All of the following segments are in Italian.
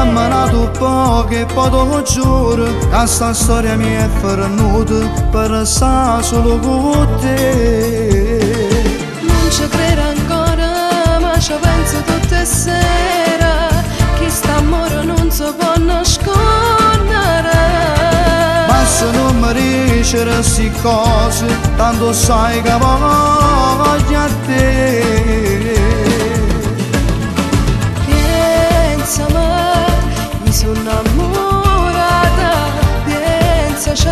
camminato un po' che poi te lo giuro che sta storia mi è fernuta per stare solo con te. Non ci credo ancora, ma ci penso tutte le sere, che st'amore non si può nascondere. Ma se non mi dici queste cose, tanto sai che voglio a te. Mi sono innamorata, pensaci,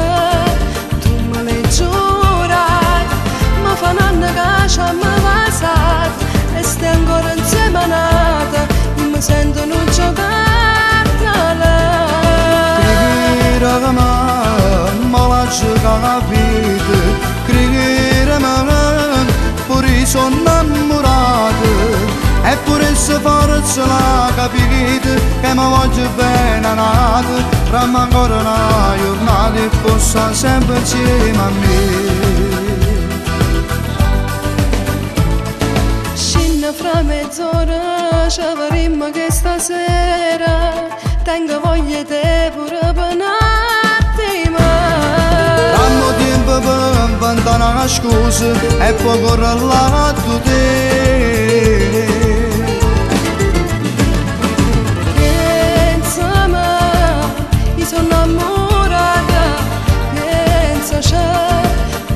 tu me l'hai giurato, ma fa un anno che ci abbiamo passato e stai ancora insieme a nata, io mi sento non giocare a lei. Crede che me lasci capire, crede che pure io sono innamorato. Eppure se forza la capite che mi voglio bene nato, ramma ancora una giornata e possa sempre insieme a me. Scinna fra mezz'ora ci vedremo che stasera tengo voglia di te pure per un attimo. Dammo tempo per inventare una scusa e poi correre là da te. Sono innamorata, pensaci,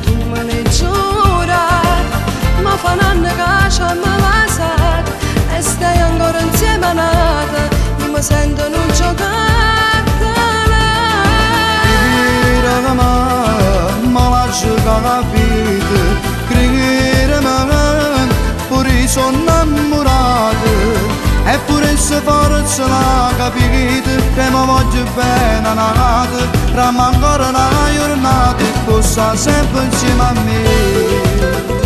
tu me l'hai giurato, ma fa un anno che ci abbiamo passato e stai ancora insieme a nata, io mi sento non giocare a lei. Crede che me lasci capire, crede che pure io sono innamorato. Eppure se forza la capite che mi voglio bene nato, ramma ancora una giornata e possa sempre insieme a me.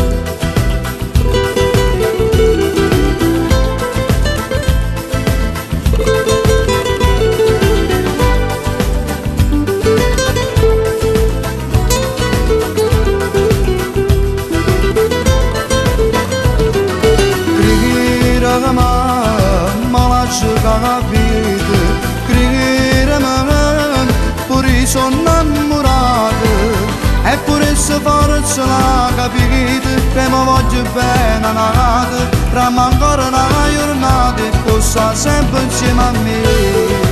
Capite, crede che pure io sono innamorato. Eppure se forza la capite che mi voglio bene nato, ramma ancora una giornata e possa sempre insieme a me.